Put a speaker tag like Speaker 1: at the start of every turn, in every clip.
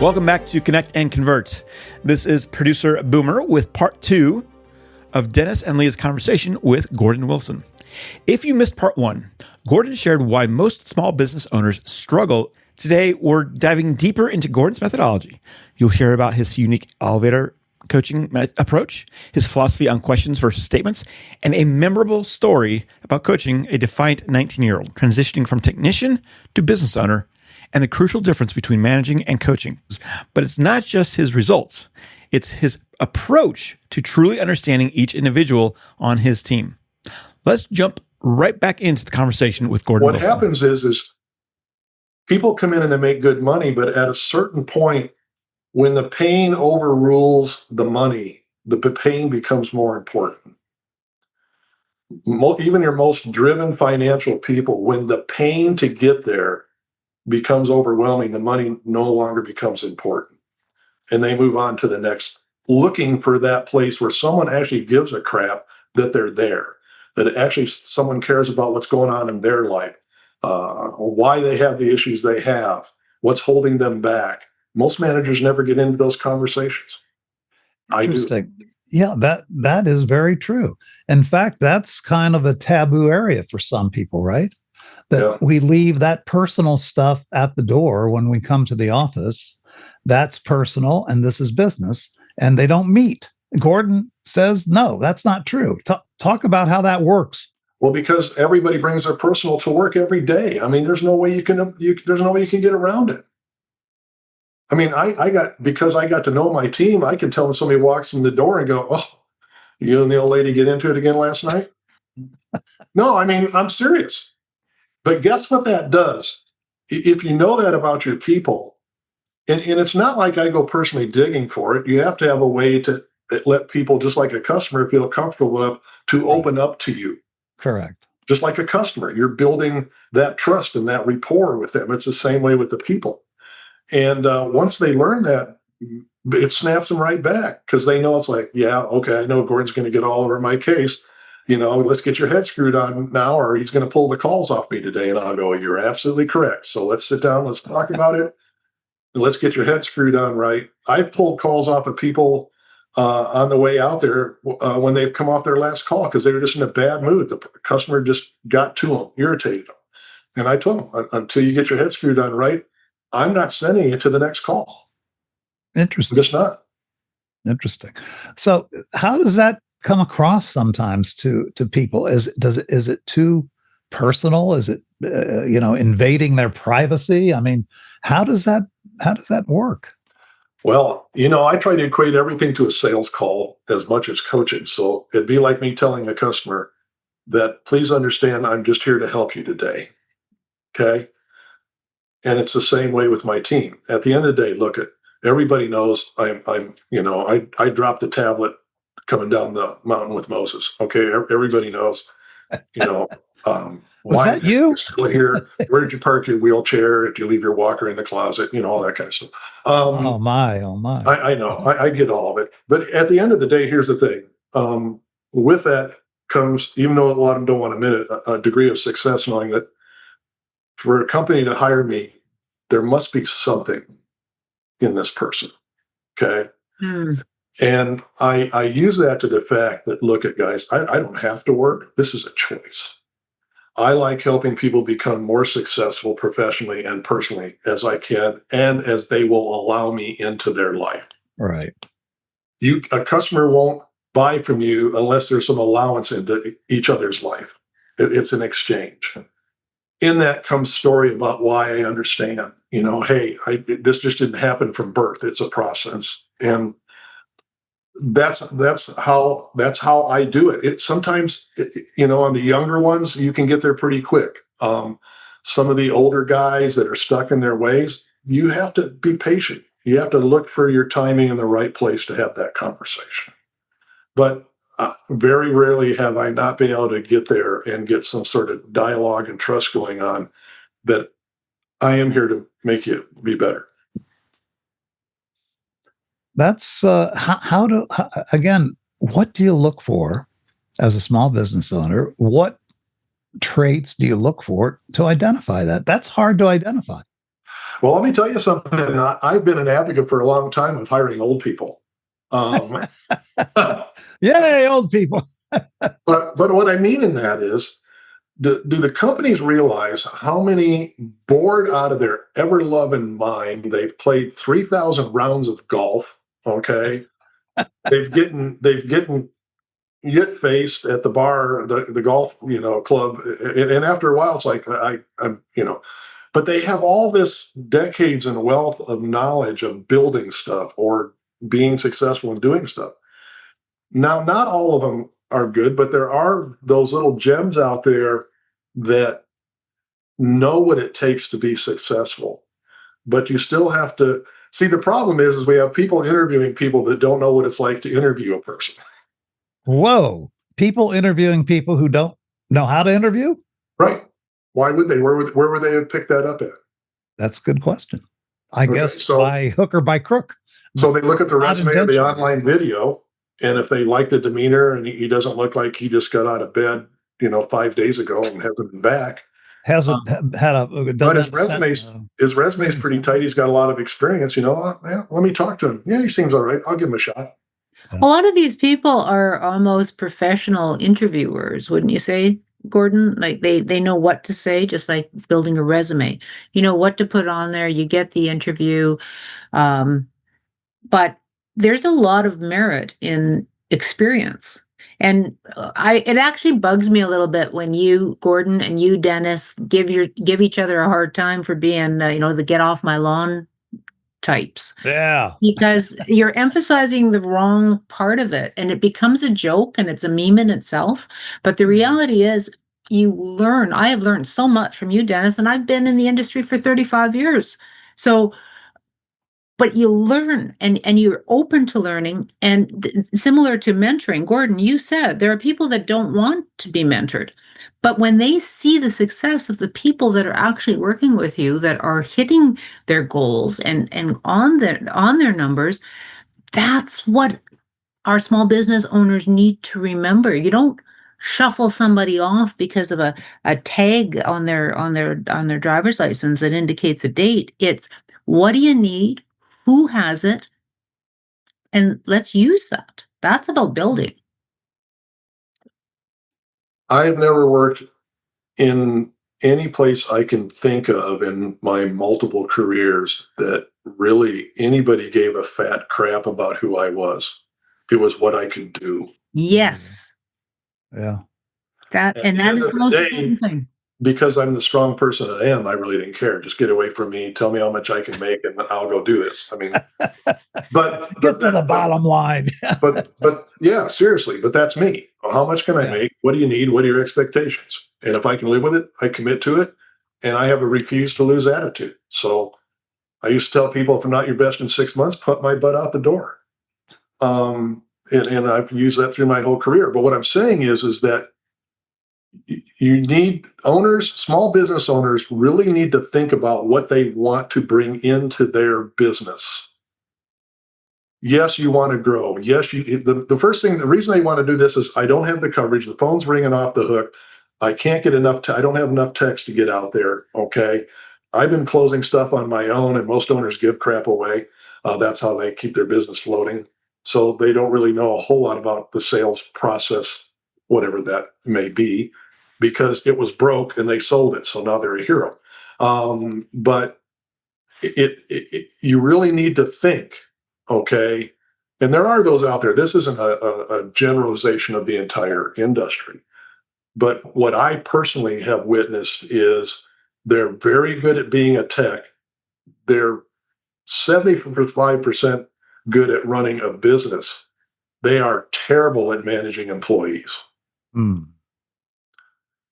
Speaker 1: Welcome back to Connect and Convert. This is producer Boomer with part 2 of Dennis and Leah's conversation with Gordon Wilson. If you missed part 1, Gordon shared why most small business owners struggle. Today, we're diving deeper into Gordon's methodology. You'll hear about his unique elevator coaching approach, his philosophy on questions versus statements, and a memorable story about coaching a defiant 19-year-old transitioning from technician to business owner, and the crucial difference between managing and coaching. But it's not just his results. It's his approach to truly understanding each individual on his team. Let's jump right back into the conversation with Gordon Wilson.
Speaker 2: What happens is people come in and they make good money, but at a certain point, when the pain overrules the money, the pain becomes more important. Even your most driven financial people, when the pain to get there becomes overwhelming, the money no longer becomes important. And they move on to the next, looking for that place where someone actually gives a crap that they're there, that actually someone cares about what's going on in their life, why they have the issues they have, what's holding them back. Most managers never get into those conversations. I do.
Speaker 3: Yeah, that is very true. In fact, that's kind of a taboo area for some people, right? That we leave that personal stuff at the door when we come to the office. That's personal and this is business, and they don't meet. Gordon says, no, that's not true. Talk about how that works.
Speaker 2: Well, because everybody brings their personal to work every day. I mean, there's no way you can get around it. I mean, because I got to know my team, I can tell when somebody walks in the door and go, oh, you and the old lady get into it again last night? No, I mean, I'm serious. But guess what that does? If you know that about your people, and it's not like I go personally digging for it, you have to have a way to let people, just like a customer, feel comfortable enough to open up to you.
Speaker 3: Correct.
Speaker 2: Just like a customer, you're building that trust and that rapport with them. It's the same way with the people. And once they learn that, it snaps them right back because they know it's like, yeah, okay, I know Gordon's going to get all over my case. You know, let's get your head screwed on now, or he's going to pull the calls off me today. And I'll go, you're absolutely correct. So let's sit down, let's talk about it, and let's get your head screwed on right. I've pulled calls off of people on the way out there when they've come off their last call because they were just in a bad mood. The customer just got to them, irritated them. And I told them, until you get your head screwed on right, I'm not sending you to the next call.
Speaker 3: Interesting.
Speaker 2: I'm just not.
Speaker 3: Interesting. So how does that come across sometimes to people? Is it too personal? Is it invading their privacy? I mean, how does that work?
Speaker 2: Well, I try to equate everything to a sales call as much as coaching. So it'd be like me telling a customer that, please understand, I'm just here to help you today. Okay. And it's the same way with my team. At the end of the day, look, everybody knows I dropped the tablet coming down the mountain with Moses. Okay, everybody knows.
Speaker 3: Was that you?
Speaker 2: Still here? Where did you park your wheelchair? Did you leave your walker in the closet? All that kind of stuff.
Speaker 3: Oh my!
Speaker 2: I know. I get all of it. But at the end of the day, here's the thing. With that comes, even though a lot of them don't want to admit it, a degree of success, knowing that for a company to hire me, there must be something in this person. Okay. And I use that to the fact that, look at guys, I don't have to work. This is a choice. I like helping people become more successful professionally and personally as I can, and as they will allow me into their life.
Speaker 3: Right.
Speaker 2: A customer won't buy from you unless there's some allowance into each other's life. It's an exchange. In that comes story about why I understand, hey, this just didn't happen from birth. It's a process. And that's how I do it. It sometimes, on the younger ones, you can get there pretty quick. Some of the older guys that are stuck in their ways, you have to be patient. You have to look for your timing in the right place to have that conversation. But very rarely have I not been able to get there and get some sort of dialogue and trust going on that I am here to make you be better.
Speaker 3: That's again, what do you look for as a small business owner? What traits do you look for to identify that? That's hard to identify.
Speaker 2: Well, let me tell you something. I've been an advocate for a long time of hiring old people. Um,
Speaker 3: Yay, old people.
Speaker 2: but what I mean in that is, do the companies realize how many bored out of their ever loving mind? They've played 3,000 rounds of golf. Okay, they've getting yit faced at the bar, the golf club, and after a while, it's like I'm but they have all this decades and wealth of knowledge of building stuff or being successful in doing stuff. Now, not all of them are good, but there are those little gems out there that know what it takes to be successful. But you still have to see, the problem is we have people interviewing people that don't know what it's like to interview a person.
Speaker 3: Whoa. People interviewing people who don't know how to interview?
Speaker 2: Right. Why would they? Where would they have picked that up at?
Speaker 3: That's a good question. I guess
Speaker 2: so
Speaker 3: by hook or by crook.
Speaker 2: So they look at the
Speaker 3: Not
Speaker 2: resume or the
Speaker 3: intentionally.
Speaker 2: online video, and if they like the demeanor and he doesn't look like he just got out of bed, 5 days ago and hasn't been back.
Speaker 3: Hasn't had a
Speaker 2: But
Speaker 3: doesn't
Speaker 2: his
Speaker 3: have a
Speaker 2: resume's
Speaker 3: set,
Speaker 2: his resume's pretty tight. He's got a lot of experience. Yeah, let me talk to him. Yeah, he seems all right. I'll give him a shot.
Speaker 4: A lot of these people are almost professional interviewers, wouldn't you say, Gordon? Like they know what to say, just like building a resume. You know what to put on there, you get the interview. Um, but there's a lot of merit in experience. And it actually bugs me a little bit when you, Gordon, and you, Dennis, give each other a hard time for being, the get off my lawn types,
Speaker 3: yeah.
Speaker 4: because you're emphasizing the wrong part of it and it becomes a joke and it's a meme in itself. But the reality is, I have learned so much from you, Dennis, and I've been in the industry for 35 years. So, but you learn and you're open to learning. And similar to mentoring, Gordon, you said there are people that don't want to be mentored. But when they see the success of the people that are actually working with you, that are hitting their goals and on their numbers, that's what our small business owners need to remember. You don't shuffle somebody off because of a tag on their driver's license that indicates a date. It's, what do you need? Who has it? And let's use that. That's about building.
Speaker 2: I have never worked in any place I can think of in my multiple careers that really anybody gave a fat crap about who I was. It was what I could do.
Speaker 4: Yes.
Speaker 3: Yeah.
Speaker 2: At
Speaker 4: That
Speaker 2: the end
Speaker 4: is
Speaker 2: of
Speaker 4: the
Speaker 2: the
Speaker 4: most
Speaker 2: day,
Speaker 4: important thing.
Speaker 2: because I'm the strong person I am, I really didn't care. Just get away from me. Tell me how much I can make, and I'll go do this. I mean,
Speaker 3: Get to the bottom line.
Speaker 2: but yeah, seriously. But that's me. Well, how much can I make? What do you need? What are your expectations? And if I can live with it, I commit to it. And I have a refuse to lose attitude. So I used to tell people, if I'm not your best in 6 months, put my butt out the door. And I've used that through my whole career. But what I'm saying is that you need owners, small business owners really need to think about what they want to bring into their business. Yes, you want to grow. Yes, the first thing, the reason they want to do this is, I don't have the coverage. The phone's ringing off the hook. I can't get enough. I don't have enough text to get out there. Okay. I've been closing stuff on my own, and most owners give crap away. That's how they keep their business floating. So they don't really know a whole lot about the sales process, whatever that may be, because it was broke and they sold it. So now they're a hero. But you really need to think, okay? And there are those out there. This isn't a generalization of the entire industry. But what I personally have witnessed is they're very good at being a tech. They're 75% good at running a business. They are terrible at managing employees.
Speaker 3: Mm.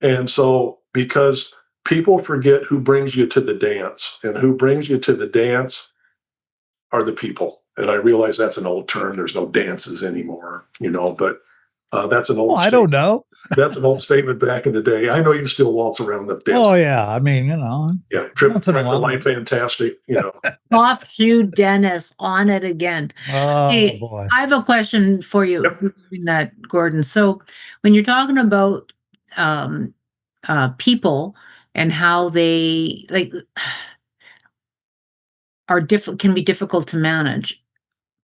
Speaker 2: And so, because people forget who brings you to the dance, and who brings you to the dance are the people. And I realize that's an old term. There's no dances anymore, but that's an old
Speaker 3: I don't
Speaker 2: statement.
Speaker 3: know.
Speaker 2: That's an old statement back in the day. I know you still waltz around the dance.
Speaker 3: Oh, yeah. I mean,
Speaker 2: Yeah. Trip
Speaker 3: once in a
Speaker 2: to
Speaker 3: while.
Speaker 2: Light Fantastic,
Speaker 4: Off you, Dennis, on it again.
Speaker 3: Oh,
Speaker 4: Hey,
Speaker 3: boy.
Speaker 4: I have a question for you,
Speaker 2: Yep.
Speaker 4: regarding that, Gordon. So when you're talking about people and how they like, can be difficult to manage.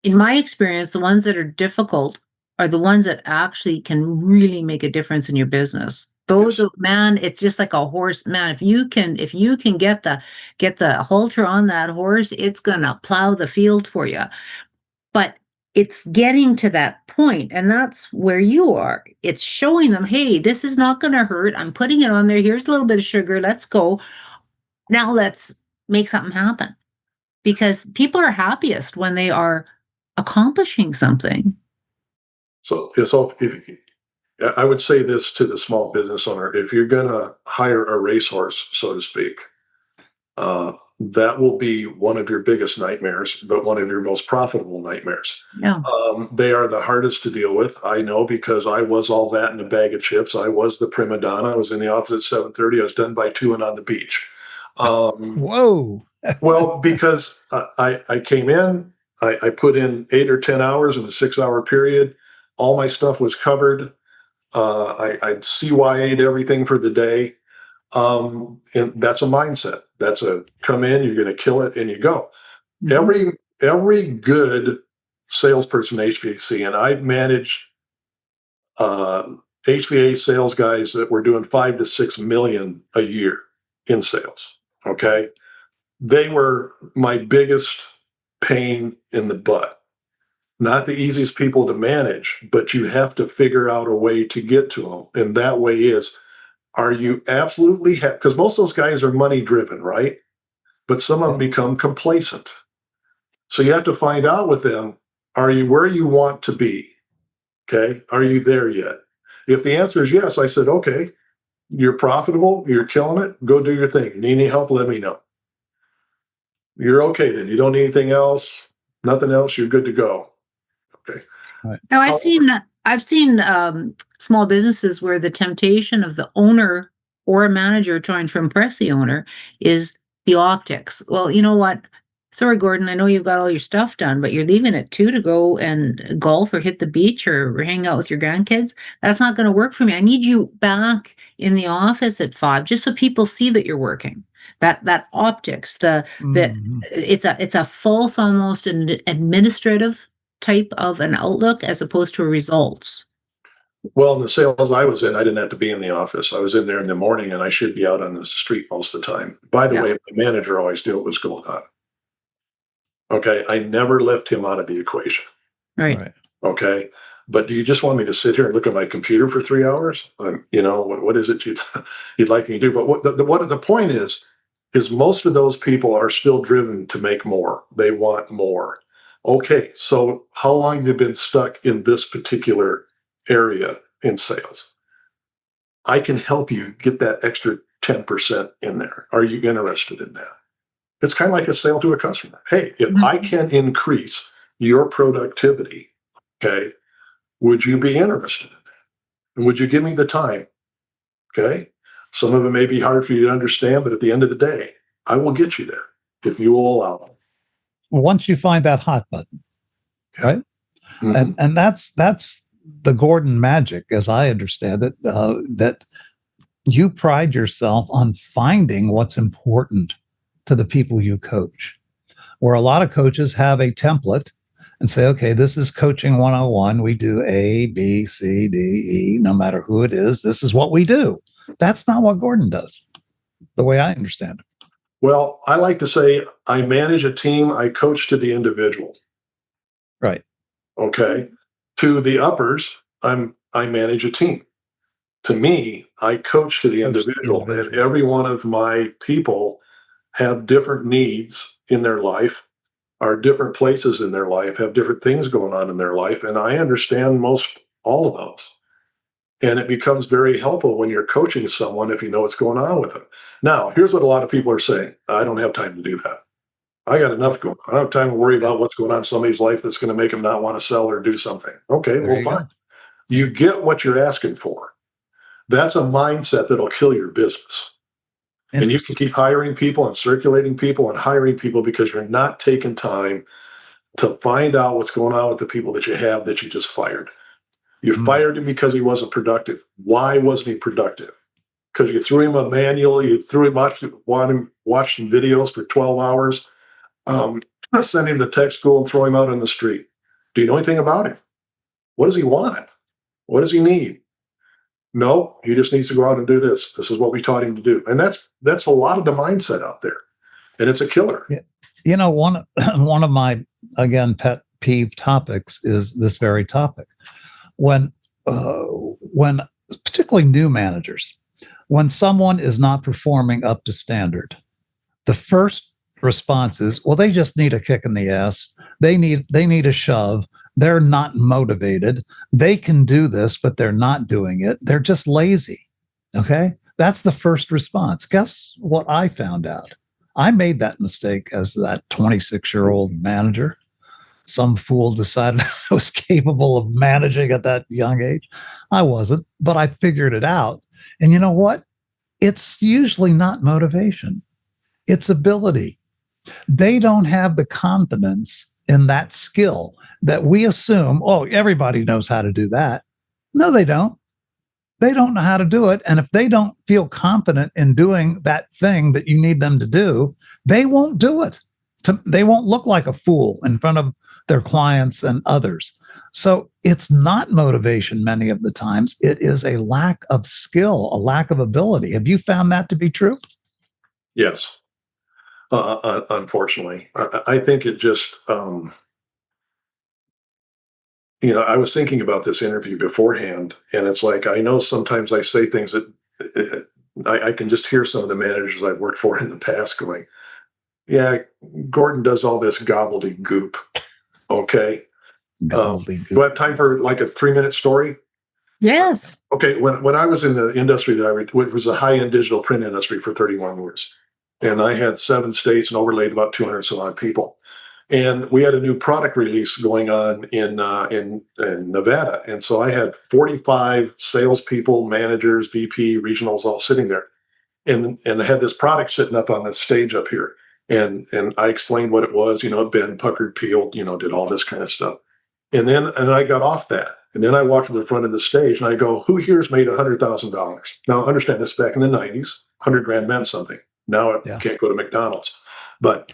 Speaker 4: In my experience, the ones that are difficult are the ones that actually can really make a difference in your business. Those
Speaker 2: Yes.
Speaker 4: man, it's just like a horse, man. If you can get the halter on that horse, it's gonna plow the field for you. But it's getting to that point, and that's where you are. It's showing them, hey, this is not gonna hurt. I'm putting it on there. Here's a little bit of sugar. Let's go. Now let's make something happen. Because people are happiest when they are accomplishing something.
Speaker 2: So if I would say this to the small business owner: if you're going to hire a racehorse, so to speak, that will be one of your biggest nightmares, but one of your most profitable nightmares.
Speaker 4: Yeah.
Speaker 2: They are the hardest to deal with. I know, because I was all that in a bag of chips. I was the prima donna. I was in the office at 7:30. I was done by 2 and on the beach.
Speaker 3: Whoa.
Speaker 2: Well, because I came in, I put in 8 or 10 hours in a 6-hour period. All my stuff was covered. I'd CYA'd everything for the day. And that's a mindset. That's a come in, you're going to kill it, and you go.
Speaker 4: Mhm.
Speaker 2: Every good salesperson in HVAC, and I've managed HVAC sales guys that were doing 5 to 6 million a year in sales. Okay, they were my biggest pain in the butt. Not the easiest people to manage, but you have to figure out a way to get to them. And that way is, are you absolutely because most of those guys are money driven, right? But some of them become complacent. So you have to find out with them, are you where you want to be? Okay. Are you there yet? If the answer is yes, I said, okay, you're profitable, you're killing it, go do your thing. Need any help, let me know. You're okay then. You don't need anything else, nothing else, you're good to go. Okay.
Speaker 3: Right.
Speaker 4: Now
Speaker 2: However,
Speaker 4: I've seen small businesses where the temptation of the owner or a manager trying to impress the owner is the optics. Well, you know what? Sorry, Gordon, I know you've got all your stuff done, but you're leaving at 2 to go and golf or hit the beach or hang out with your grandkids. That's not going to work for me. I need you back in the office at 5, just so people see that you're working. That optics, the
Speaker 3: Mhm.
Speaker 4: it's a false, almost an administrative type of an outlook as opposed to results.
Speaker 2: well, in the sales I was in, I didn't have to be in the office. I was in there in the morning, and I should be out on the street most of the time. By the
Speaker 4: Yeah.
Speaker 2: way, my manager always knew what was going on. Okay. I never left him out of the equation.
Speaker 4: Right.
Speaker 3: Right.
Speaker 2: Okay. But do you just want me to sit here and look at my computer for 3 hours? What is it you'd like me to do? But what the point is most of those people are still driven to make more. They want more. Okay. So how long have you been stuck in this particular area in sales? I can help you get that extra 10% in there. Are you interested in that? It's kind of like a sale to a customer. Hey, if I
Speaker 4: Mhm.
Speaker 2: can increase your productivity, okay, would you be interested in that? And would you give me the time? Okay. Some of it may be hard for you to understand, but at the end of the day, I will get you there if you will allow me.
Speaker 3: Once you find that hot button,
Speaker 2: Yeah.
Speaker 3: right?
Speaker 2: Mm-hmm.
Speaker 3: And that's the Gordon magic, as I understand it. That you pride yourself on finding what's important to the people you coach. Where a lot of coaches have a template and say, okay, this is coaching 101. We do A, B, C, D, E, no matter who it is. This is what we do. That's not what Gordon does, the way I understand it.
Speaker 2: Well, I like to say I manage a team, I coach to the individual.
Speaker 3: Right.
Speaker 2: Okay. To the uppers, I manage a team. To me, I coach to the
Speaker 3: Coach the
Speaker 2: individual, and
Speaker 3: individual.
Speaker 2: every one of my people have different needs in their life, are different places in their life, have different things going on in their life, and I understand most all of those. And it becomes very helpful when you're coaching someone if you know what's going on with them. Now, here's what a lot of people are saying: I don't have time to do that. I got enough going on. I don't have time to worry about what's going on in somebody's life that's going to make them not want to sell or do something. Okay,
Speaker 3: There
Speaker 2: well,
Speaker 3: you
Speaker 2: fine.
Speaker 3: go.
Speaker 2: You get what you're asking for. That's a mindset that'll kill your business. And you can
Speaker 3: Interesting.
Speaker 2: keep hiring people and circulating people and hiring people because you're not taking time to find out what's going on with the people that you have that you just fired. You
Speaker 3: Mm.
Speaker 2: fired him because he wasn't productive. Why wasn't he productive? Because you threw him a manual, you threw him watch some videos for 12 hours. Send him to tech school and throw him out on the street. Do you know anything about him? What does he want? What does he need? No, he just needs to go out and do this. This is what we taught him to do. And that's a lot of the mindset out there. And it's a killer.
Speaker 3: Yeah. You know, one of my, again, pet peeve topics is this very topic. When particularly new managers, when someone is not performing up to standard, the first response is, well, they just need a kick in the ass. They need a shove. They're not motivated. They can do this, but they're not doing it. They're just lazy. Okay. That's the first response. Guess what I found out? I made that mistake as that 26-year-old manager. Some fool decided I was capable of managing at that young age. I wasn't, but I figured it out. And you know what? It's usually not motivation. It's ability. They don't have the confidence in that skill that we assume, oh, everybody knows how to do that. No, they don't. They don't know how to do it. And if they don't feel confident in doing that thing that you need them to do, they won't do it. They won't look like a fool in front of their clients and others. So it's not motivation many of the times. It is a lack of skill, a lack of ability. Have you found that to be true?
Speaker 2: Yes. Unfortunately, I think it just, I was thinking about this interview beforehand, and it's like, I know sometimes I say things that I can just hear some of the managers I've worked for in the past going, yeah, Gordon does all this gobbledygook. Okay. Do I have time for like a 3-minute story?
Speaker 4: Yes.
Speaker 2: Okay. When I was in the industry it was a high-end digital print industry for 31 years. And I had 7 states and overlaid about 200 some odd people. And we had a new product release going on in Nevada. And so I had 45 salespeople, managers, VP, regionals all sitting there. And I had this product sitting up on the stage up here. And I explained what it was, bent, puckered, peeled, did all this kind of stuff. And then I got off that. And then I walked to the front of the stage and I go, who here's made $100,000? Now understand this, back in the 90s, 100 grand meant something. Now I can't go to McDonald's. But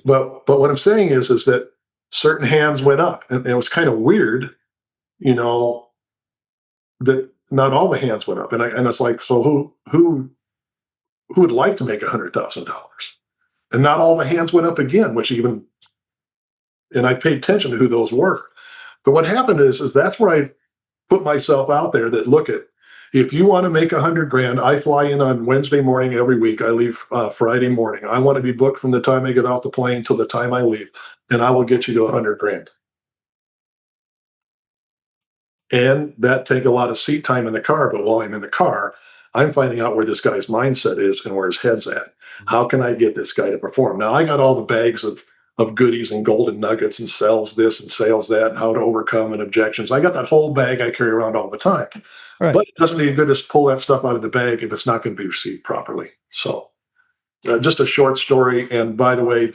Speaker 2: but what I'm saying is that certain hands went up. And it was kind of weird, that not all the hands went up. And it's like, so who would like to make $100,000? And not all the hands went up again, and I paid attention to who those were. But what happened is that's where I put myself out there that, look, if you want to make 100 grand, I fly in on Wednesday morning every week. I leave Friday morning. I want to be booked from the time I get off the plane till the time I leave, and I will get you to 100 grand. And that take a lot of seat time in the car. But while I'm in the car, I'm finding out where this guy's mindset is and where his head's at. How can I get this guy to perform? Now, I got all the bags of goodies and golden nuggets and sells this and sales that and how to overcome and objections. I got that whole bag I carry around all the time. Right. But it doesn't do good to pull that stuff out of the bag if it's not going to be received properly. So just a short story. And by the way,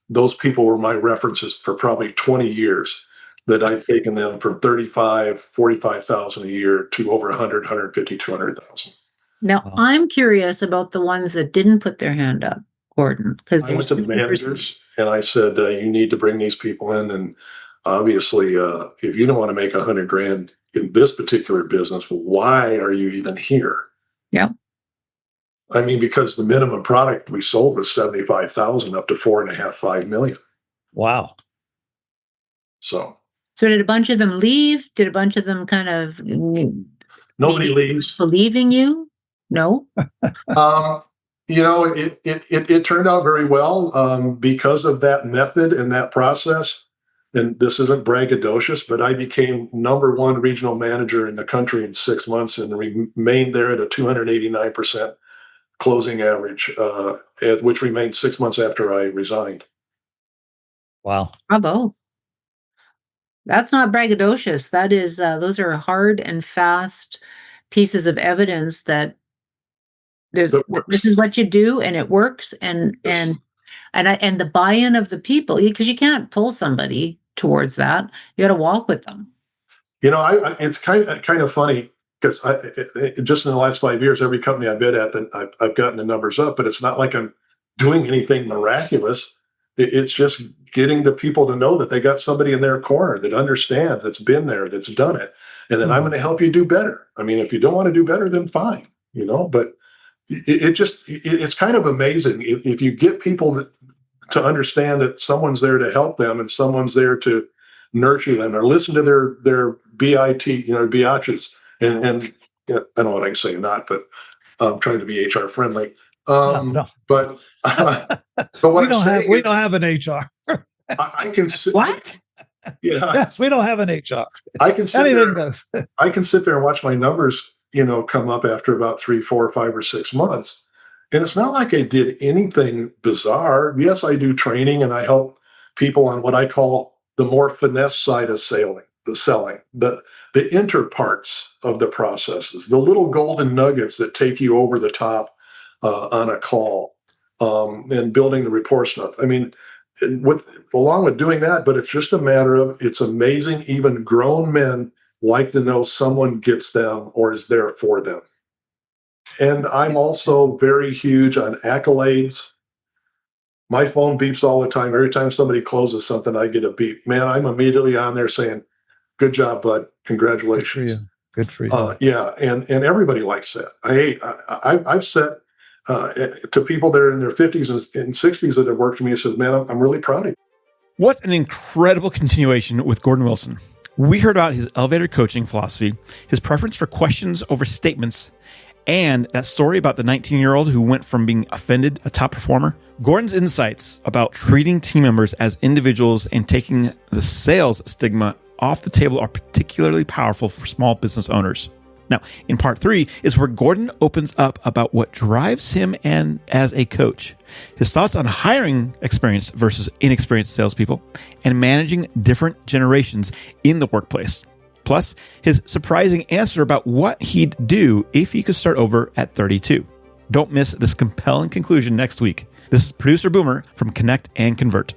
Speaker 2: those people were my references for probably 20 years. That I've taken them from 35, 45,000 a year to over 100, 150, 200,000.
Speaker 4: Now, I'm curious about the ones that didn't put their hand up, Gordon. Because
Speaker 2: I went to the managers and I said, you need to bring these people in. And obviously, if you don't want to make 100 grand in this particular business, why are you even here?
Speaker 4: Yeah.
Speaker 2: I mean, because the minimum product we sold was 75,000 up to 4.5, 5 million.
Speaker 3: Wow.
Speaker 2: So
Speaker 4: did a bunch of them leave? Did a bunch of them kind of
Speaker 2: nobody leaves
Speaker 4: believing you? No.
Speaker 2: It turned out very well because of that method and that process. And this isn't braggadocious, but I became #1 regional manager in the country in 6 months and remained there at a 289% closing average, which remained 6 months after I resigned.
Speaker 3: Wow.
Speaker 4: Bravo. That's not braggadocious. That is, those are hard and fast pieces of evidence that this is what you do and it works, and the buy-in of the people, because you can't pull somebody towards that. You got to walk with them.
Speaker 2: It's kind of funny because just in the last 5 years, every company I've been at, I've gotten the numbers up, but it's not like I'm doing anything miraculous. It's just getting the people to know that they got somebody in their corner that understands, that's been there, that's done it. And then I'm going to help you do better. I mean, if you don't want to do better, then fine, but it's kind of amazing if you get people to understand that someone's there to help them and someone's there to nurture them or listen to their biatches. And I don't know what I can say or not, but I'm trying to be HR friendly.
Speaker 3: No.
Speaker 2: But what
Speaker 3: we don't have an HR.
Speaker 2: I can sit.
Speaker 4: What?
Speaker 2: Yeah.
Speaker 3: Yes, we don't have an HR.
Speaker 2: I can sit
Speaker 3: Anything
Speaker 2: there.
Speaker 3: goes.
Speaker 2: I can sit there and watch my numbers, come up after about 3, 4, 5, or 6 months. And it's not like I did anything bizarre. Yes, I do training and I help people on what I call the more finesse side of selling, the inter parts of the processes, the little golden nuggets that take you over the top on a call, and building the report stuff. I mean, along with doing that, but it's just a matter of, it's amazing. Even grown men like to know someone gets them or is there for them. And I'm also very huge on accolades. My phone beeps all the time. Every time somebody closes something, I get a beep. Man, I'm immediately on there saying, good job, bud. Congratulations.
Speaker 3: Good for you.
Speaker 2: Yeah. And everybody likes that. I've said to people that are in their 50s and 60s that have worked for me, I said, man, I'm really proud of you.
Speaker 1: What an incredible continuation with Gordon Wilson. We heard about his elevator coaching philosophy, his preference for questions over statements, and that story about the 19-year-old who went from being offended a top performer. Gordon's insights about treating team members as individuals and taking the sales stigma off the table are particularly powerful for small business owners. Now, in part 3 is where Gordon opens up about what drives him and as a coach, his thoughts on hiring experienced versus inexperienced salespeople, and managing different generations in the workplace. Plus, his surprising answer about what he'd do if he could start over at 32. Don't miss this compelling conclusion next week. This is Producer Boomer from Connect and Convert.